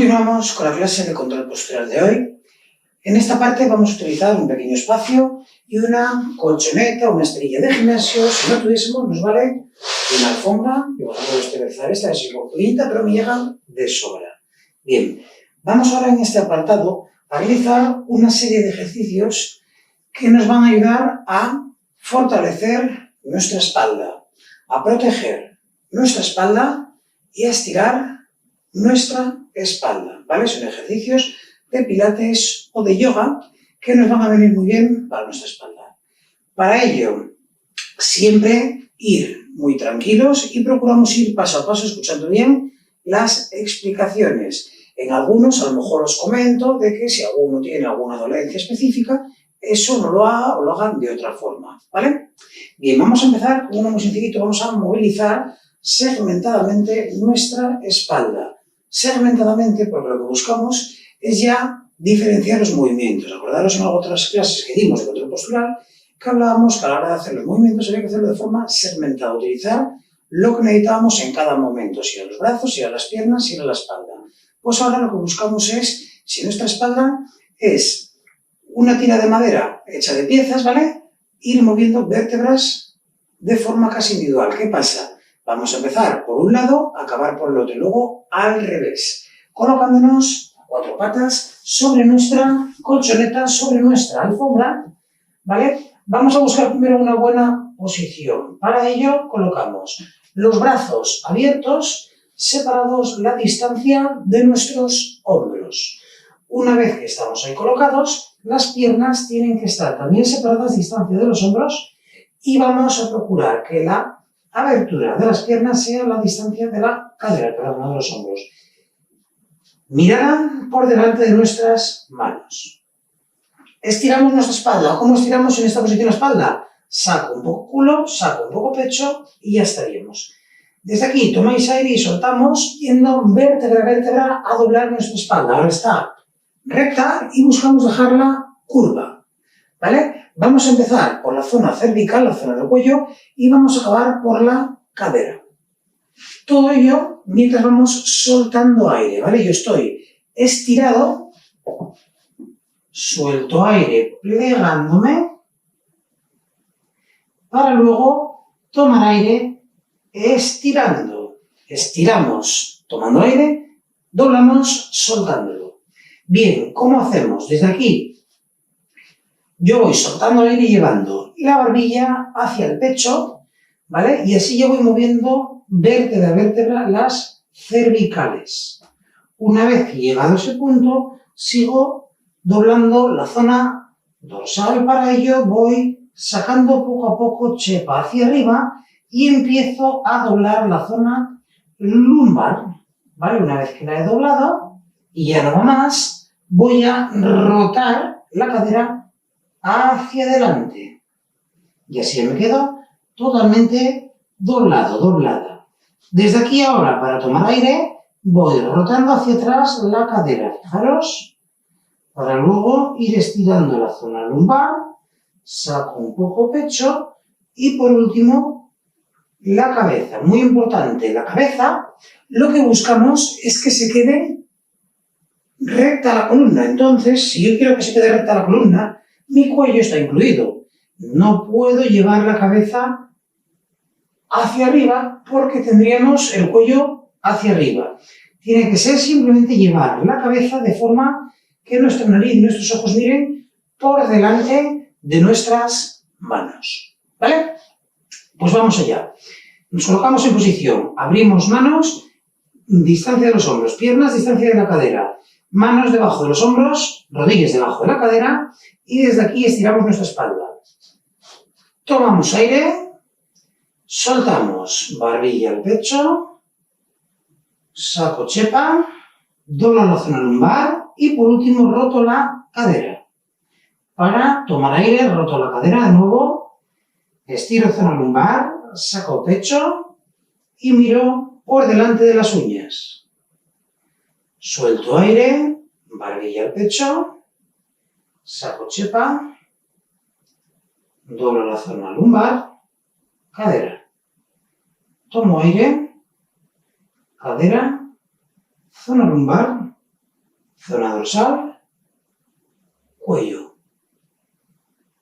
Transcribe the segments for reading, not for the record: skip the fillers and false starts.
Continuamos con la clase de control postural de hoy. En esta parte vamos a utilizar un pequeño espacio y una colchoneta, una esterilla de gimnasio. Si no tuviésemos, nos vale una alfombra. Yo voy a utilizar esta, es un poco bonita, pero me llega de sobra. Bien, vamos ahora en este apartado a realizar una serie de ejercicios que nos van a ayudar a fortalecer nuestra espalda, a proteger nuestra espalda y a estirar nuestra espalda, ¿vale? Son ejercicios de pilates o de yoga que nos van a venir muy bien para nuestra espalda. Para ello, siempre ir muy tranquilos y procuramos ir paso a paso escuchando bien las explicaciones. En algunos a lo mejor os comento de que si alguno tiene alguna dolencia específica, eso no lo haga o lo hagan de otra forma, ¿vale? Bien, vamos a empezar con uno muy sencillito. Vamos a movilizar segmentadamente nuestra espalda. Segmentadamente, porque lo que buscamos es ya diferenciar los movimientos. Acordaros en otras clases que dimos de control postural que hablábamos que a la hora de hacer los movimientos había que hacerlo de forma segmentada, utilizar lo que necesitábamos en cada momento, si eran los brazos, si eran las piernas, si era la espalda. Pues ahora lo que buscamos es, si nuestra espalda es una tira de madera hecha de piezas, ¿vale? Ir moviendo vértebras de forma casi individual. ¿Qué pasa? Vamos a empezar por un lado, acabar por el otro, y luego al revés, colocándonos a cuatro patas sobre nuestra colchoneta, sobre nuestra alfombra, ¿vale? Vamos a buscar primero una buena posición. Para ello colocamos los brazos abiertos, separados la distancia de nuestros hombros. Una vez que estamos ahí colocados, las piernas tienen que estar también separadas a distancia de los hombros y vamos a procurar que la abertura de las piernas sea la distancia de la cadera, perdón, no de los hombros. Mirada por delante de nuestras manos. Estiramos nuestra espalda. ¿Cómo estiramos en esta posición la espalda? Saco un poco culo, saco un poco pecho y ya estaríamos. Desde aquí tomáis aire y soltamos, yendo vértebra a vértebra a doblar nuestra espalda. Ahora está recta y buscamos dejarla curva, ¿vale? Vamos a empezar por la zona cervical, la zona del cuello, y vamos a acabar por la cadera. Todo ello mientras vamos soltando aire, ¿vale? Yo estoy estirado, suelto aire plegándome, para luego tomar aire estirando. Estiramos tomando aire, doblamos soltándolo. Bien, ¿cómo hacemos? Desde aquí yo voy soltando aire y llevando la barbilla hacia el pecho, ¿vale? Y así yo voy moviendo vértebra a vértebra las cervicales. Una vez que he llegado a ese punto, sigo doblando la zona dorsal. Para ello voy sacando poco a poco chepa hacia arriba y empiezo a doblar la zona lumbar, ¿vale? Una vez que la he doblado y ya no va más, voy a rotar la cadera hacia adelante. Y así me quedo totalmente doblado, doblada. Desde aquí ahora, para tomar aire, voy rotando hacia atrás la cadera. Fijaros, para luego ir estirando la zona lumbar, saco un poco pecho y por último la cabeza. Muy importante, la cabeza, lo que buscamos es que se quede recta la columna. Entonces, si yo quiero que se quede recta la columna, mi cuello está incluido. No puedo llevar la cabeza hacia arriba porque tendríamos el cuello hacia arriba. Tiene que ser simplemente llevar la cabeza de forma que nuestra nariz y nuestros ojos miren por delante de nuestras manos. ¿Vale? Pues vamos allá. Nos colocamos en posición. Abrimos manos, distancia de los hombros, piernas, distancia de la cadera. Manos debajo de los hombros, rodillas debajo de la cadera y desde aquí estiramos nuestra espalda. Tomamos aire, soltamos barbilla al pecho, saco chepa, doblo la zona lumbar y por último roto la cadera. Para tomar aire, roto la cadera de nuevo, estiro zona lumbar, saco pecho y miro por delante de las uñas. Suelto aire, barbilla al pecho, saco chepa, doblo la zona lumbar, cadera. Tomo aire, cadera, zona lumbar, zona dorsal, cuello.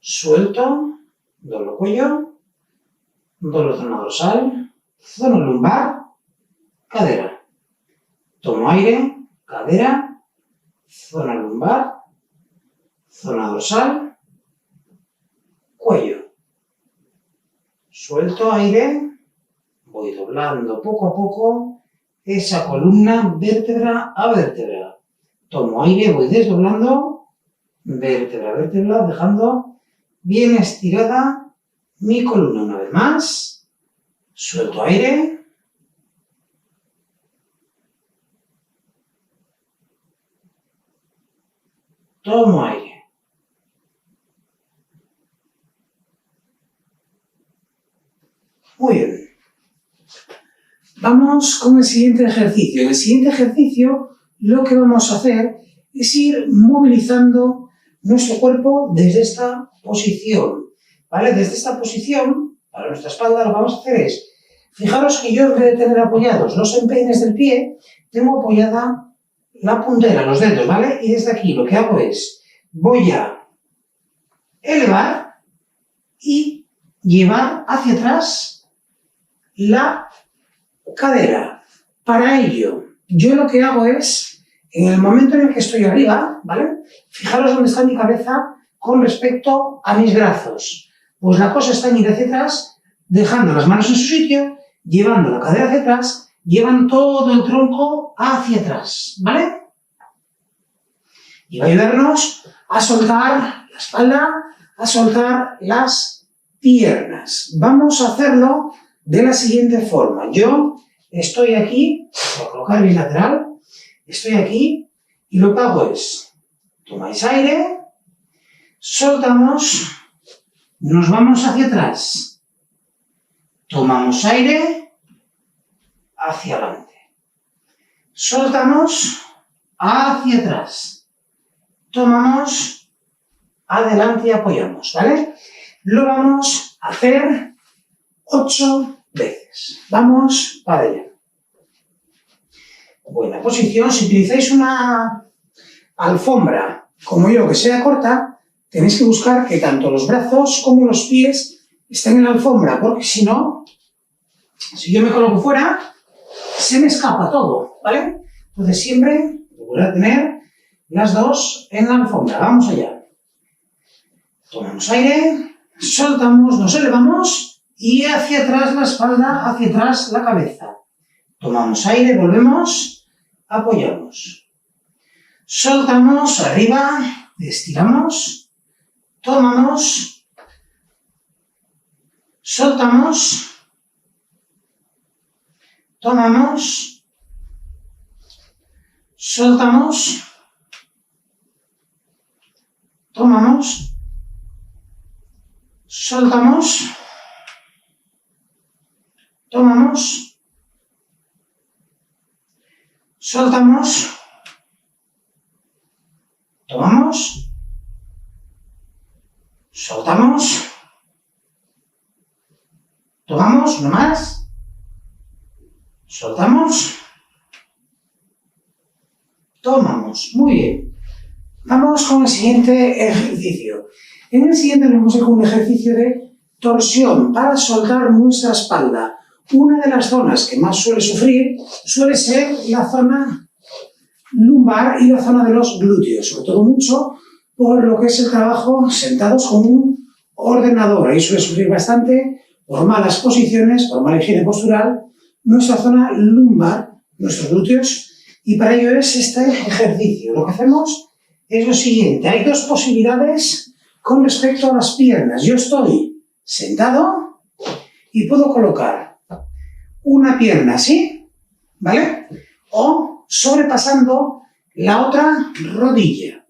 Suelto, doblo cuello, doblo zona dorsal, zona lumbar, cadera. Tomo aire, cadera, zona lumbar, zona dorsal, cuello. Suelto aire, voy doblando poco a poco esa columna vértebra a vértebra. Tomo aire, voy desdoblando vértebra a vértebra, dejando bien estirada mi columna. Una vez más, suelto aire. Tomo aire. Muy bien. Vamos con el siguiente ejercicio. En el siguiente ejercicio lo que vamos a hacer es ir movilizando nuestro cuerpo desde esta posición. ¿Vale? Desde esta posición, para nuestra espalda, lo que vamos a hacer es, fijaros que yo en vez de tener apoyados los empeines del pie, tengo apoyada la puntera, los dedos, ¿vale? Y desde aquí lo que hago es, voy a elevar y llevar hacia atrás la cadera. Para ello, yo lo que hago es, en el momento en el que estoy arriba, ¿vale? Fijaros dónde está mi cabeza con respecto a mis brazos. Pues la cosa está en ir hacia atrás, dejando las manos en su sitio, llevando la cadera hacia atrás, llevan todo el tronco hacia atrás, ¿vale? Y va a ayudarnos a soltar la espalda, a soltar las piernas. Vamos a hacerlo de la siguiente forma. Yo estoy aquí, voy a colocar bilateral, estoy aquí y lo que hago es, tomáis aire, soltamos, nos vamos hacia atrás, tomamos aire, hacia adelante, soltamos, hacia atrás, tomamos, adelante y apoyamos, ¿vale? Lo vamos a hacer 8 veces. Vamos para allá. Buena posición. Si utilizáis una alfombra como yo que sea corta, tenéis que buscar que tanto los brazos como los pies estén en la alfombra, porque si no, si yo me coloco fuera, se me escapa todo, ¿vale? Entonces siempre procurad tener las dos en la alfombra. Vamos allá. Tomamos aire, soltamos, nos elevamos y hacia atrás la espalda, hacia atrás la cabeza. Tomamos aire, volvemos, apoyamos. Soltamos, arriba, estiramos, tomamos, soltamos, tomamos, soltamos, tomamos, soltamos, tomamos, soltamos, tomamos, soltamos, tomamos, no más, soltamos, tomamos. Muy bien. Vamos con el siguiente ejercicio. En el siguiente vamos a hacer un ejercicio de torsión para soltar nuestra espalda. Una de las zonas que más suele sufrir suele ser la zona lumbar y la zona de los glúteos, sobre todo mucho por lo que es el trabajo sentados con un ordenador. Ahí suele sufrir bastante por malas posiciones, por mala higiene postural, nuestra zona lumbar, nuestros glúteos, y para ello es este ejercicio. Lo que hacemos es lo siguiente. Hay dos posibilidades con respecto a las piernas. Yo estoy sentado y puedo colocar una pierna así, ¿vale? O sobrepasando la otra rodilla,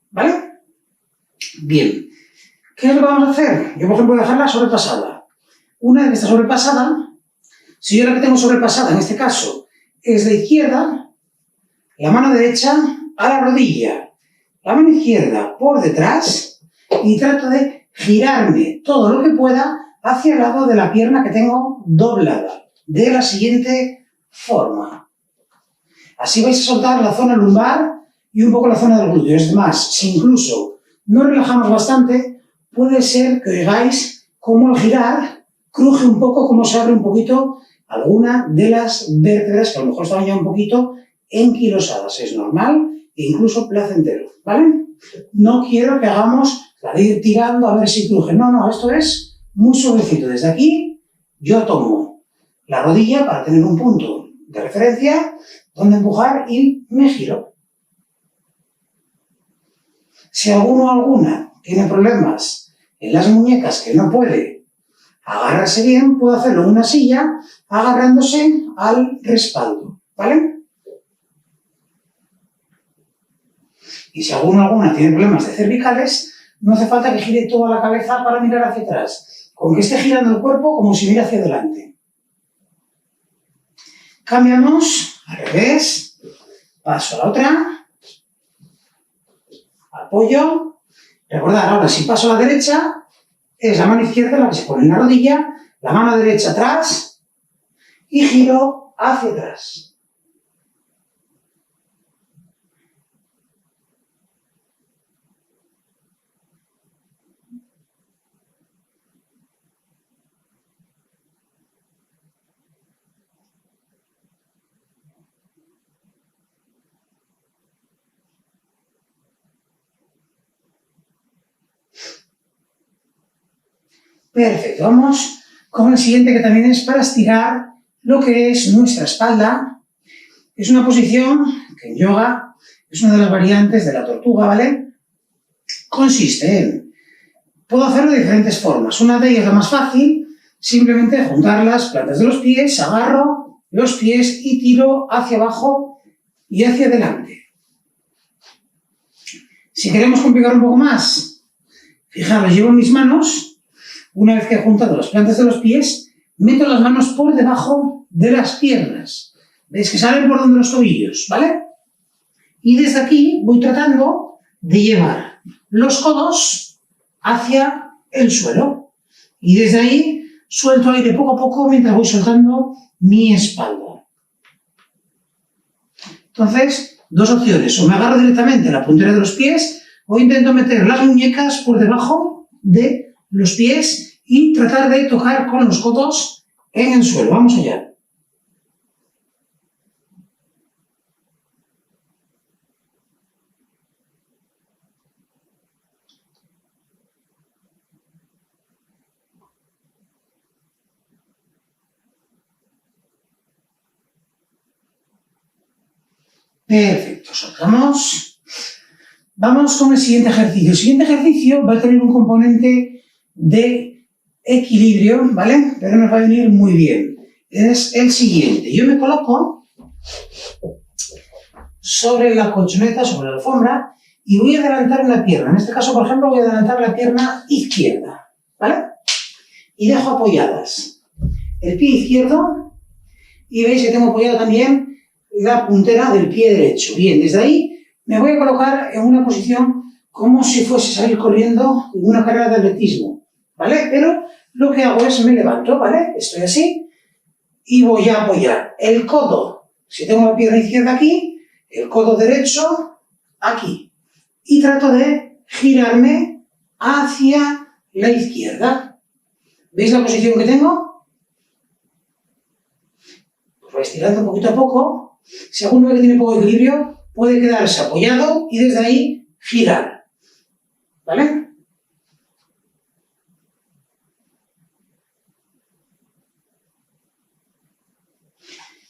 ¿vale? Bien. ¿Qué es lo que vamos a hacer? Yo, por ejemplo, voy a dejarla sobrepasada. Una vez que está sobrepasada, si yo la que tengo sobrepasada, en este caso, es la izquierda, la mano derecha a la rodilla, la mano izquierda por detrás y trato de girarme todo lo que pueda hacia el lado de la pierna que tengo doblada, de la siguiente forma. Así vais a soltar la zona lumbar y un poco la zona del glúteo. Es más, si incluso nos relajamos bastante, puede ser que oigáis cómo al girar cruje un poco, cómo se abre un poquito alguna de las vértebras que a lo mejor estaban ya un poquito enquilosadas. Es normal e incluso placentero, ¿vale? No quiero que hagamos la de ir tirando a ver si cruje. No, esto es muy suavecito. Desde aquí yo tomo la rodilla para tener un punto de referencia donde empujar y me giro. Si alguno o alguna tiene problemas en las muñecas que no puede agarrarse bien, puedo hacerlo en una silla agarrándose al respaldo, ¿vale? Y si alguno o alguna tiene problemas de cervicales, no hace falta que gire toda la cabeza para mirar hacia atrás, con que esté girando el cuerpo como si mira hacia adelante. Cambiamos al revés, paso a la otra, apoyo. Recordad, ahora si paso a la derecha, es la mano izquierda la que se pone en la rodilla, la mano derecha atrás y giro hacia atrás. Perfecto, vamos con el siguiente, que también es para estirar lo que es nuestra espalda. Es una posición que en yoga es una de las variantes de la tortuga, ¿vale? Consiste en, puedo hacerlo de diferentes formas. Una de ellas, la más fácil, simplemente juntar las plantas de los pies, agarro los pies y tiro hacia abajo y hacia adelante. Si queremos complicar un poco más, fijaros, llevo mis manos. Una vez que he juntado las plantas de los pies, meto las manos por debajo de las piernas. ¿Veis que salen por donde los tobillos, ¿vale? Y desde aquí voy tratando de llevar los codos hacia el suelo. Y desde ahí suelto aire poco a poco mientras voy soltando mi espalda. Entonces, dos opciones. O me agarro directamente a la puntera de los pies o intento meter las muñecas por debajo de los pies y tratar de tocar con los codos en el suelo. Vamos allá. Perfecto, soltamos. Vamos con el siguiente ejercicio. El siguiente ejercicio va a tener un componente de equilibrio, ¿vale? Pero nos va a venir muy bien. Es el siguiente. Yo me coloco sobre la colchoneta, sobre la alfombra, y voy a adelantar una pierna. En este caso, por ejemplo, voy a adelantar la pierna izquierda, ¿vale? Y dejo apoyadas el pie izquierdo y veis que tengo apoyado también la puntera del pie derecho. Bien, desde ahí me voy a colocar en una posición como si fuese salir corriendo en una carrera de atletismo, ¿vale? Pero lo que hago es me levanto, ¿vale? Estoy así y voy a apoyar el codo. Si tengo la pierna izquierda aquí, el codo derecho aquí. Y trato de girarme hacia la izquierda. ¿Veis la posición que tengo? Pues vais tirando poquito a poco. Si alguno ve que tiene poco equilibrio, puede quedarse apoyado y desde ahí girar. ¿Vale?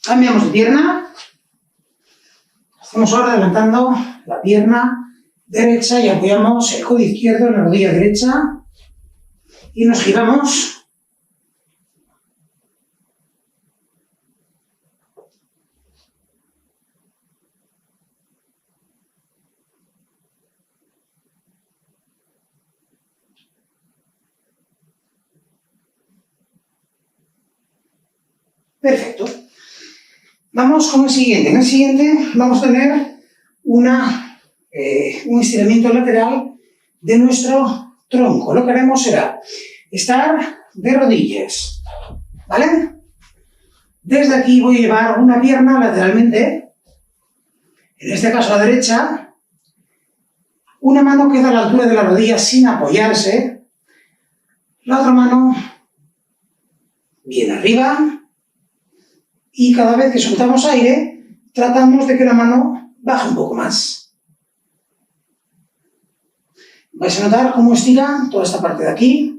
Cambiamos de pierna. Hacemos ahora adelantando la pierna derecha y apoyamos el codo izquierdo en la rodilla derecha y nos giramos. Perfecto. Vamos con el siguiente. En el siguiente vamos a tener un estiramiento lateral de nuestro tronco. Lo que haremos será estar de rodillas, ¿vale? Desde aquí voy a llevar una pierna lateralmente, en este caso a la derecha, Una mano queda a la altura de la rodilla sin apoyarse. La otra mano bien arriba. Y cada vez que soltamos aire, tratamos de que la mano baje un poco más. Vais a notar cómo estira toda esta parte de aquí.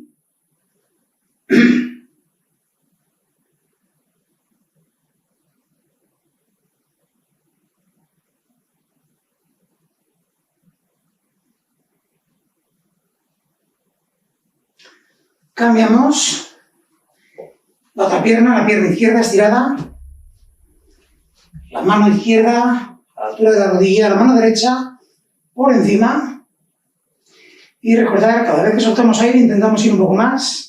Cambiamos. La otra pierna, la pierna izquierda estirada. La mano izquierda a la altura de la rodilla, la mano derecha por encima. Y recordar, cada vez que soltamos aire intentamos ir un poco más.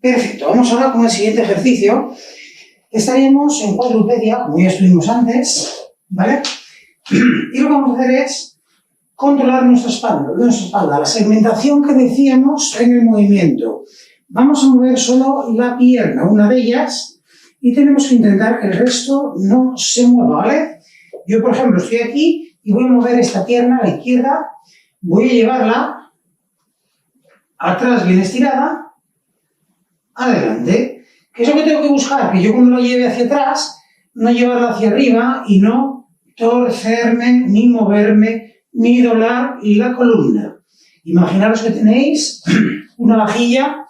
Perfecto, vamos ahora con el siguiente ejercicio. Estaríamos en cuadrupedia, como ya estuvimos antes, ¿vale? Y lo que vamos a hacer es controlar nuestra espalda, la segmentación que decíamos en el movimiento. Vamos a mover solo la pierna, una de ellas, y tenemos que intentar que el resto no se mueva, ¿vale? Yo, por ejemplo, estoy aquí y voy a mover esta pierna a la izquierda, voy a llevarla atrás bien estirada, adelante. ¿Qué es lo que tengo que buscar? Que yo cuando la lleve hacia atrás, no llevarla hacia arriba y no torcerme, ni moverme, ni doblar la columna. Imaginaros que tenéis una vajilla,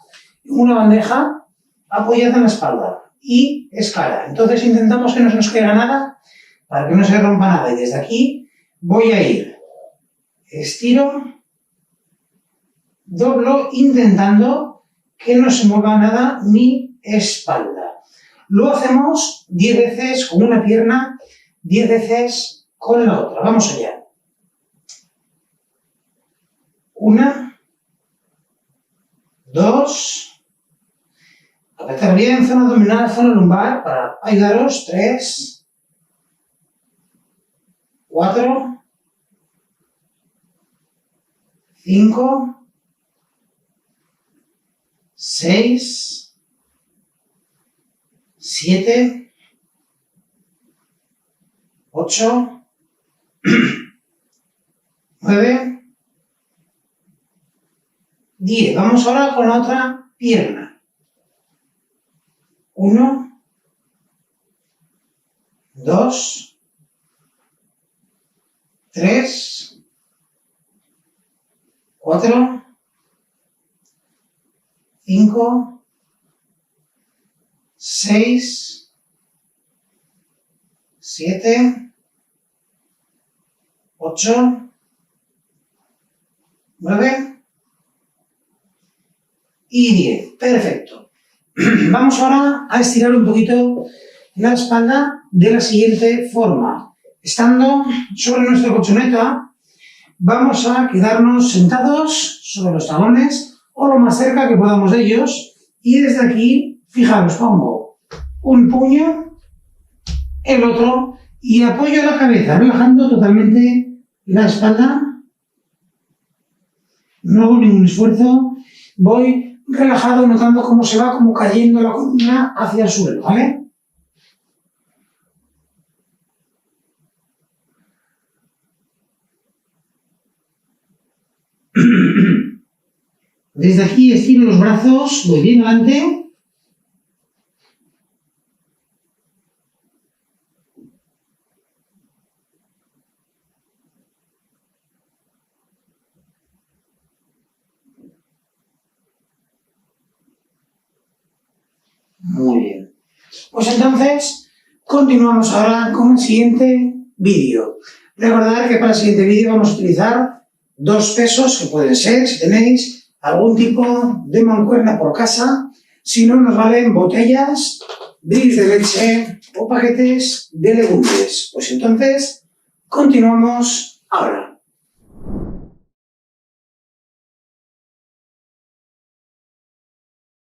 una bandeja apoyada en la espalda y escala. Entonces intentamos que no se nos caiga nada para que no se rompa nada. Y desde aquí voy a ir, estiro, doblo, intentando que no se mueva nada mi espalda. Lo hacemos 10 veces con una pierna, 10 veces con la otra. Vamos allá. 1, 2, apretar bien, zona abdominal, zona lumbar, para ayudaros. 3, 4, 5, 6, 7, 8, 9, 10. Vamos ahora con la otra pierna. 1, 2, 3, 4, 5, 6, 7, 8, 9 y 10. Perfecto. Vamos ahora a estirar un poquito la espalda de la siguiente forma. Estando sobre nuestra colchoneta, vamos a quedarnos sentados sobre los talones o lo más cerca que podamos de ellos, y desde aquí, fijaros, pongo un puño, el otro, y apoyo la cabeza, relajando totalmente la espalda. No hago ningún esfuerzo, voy relajado, notando cómo se va como cayendo la columna hacia el suelo, ¿vale? Desde aquí estiro los brazos, voy bien adelante. Muy bien. Pues entonces, continuamos ahora con el siguiente vídeo. Recordad que para el siguiente vídeo vamos a utilizar 2 pesos, que pueden ser, si tenéis algún tipo de mancuerna por casa. Si no, nos valen botellas, brindis de leche o paquetes de legumbres. Pues entonces, continuamos ahora.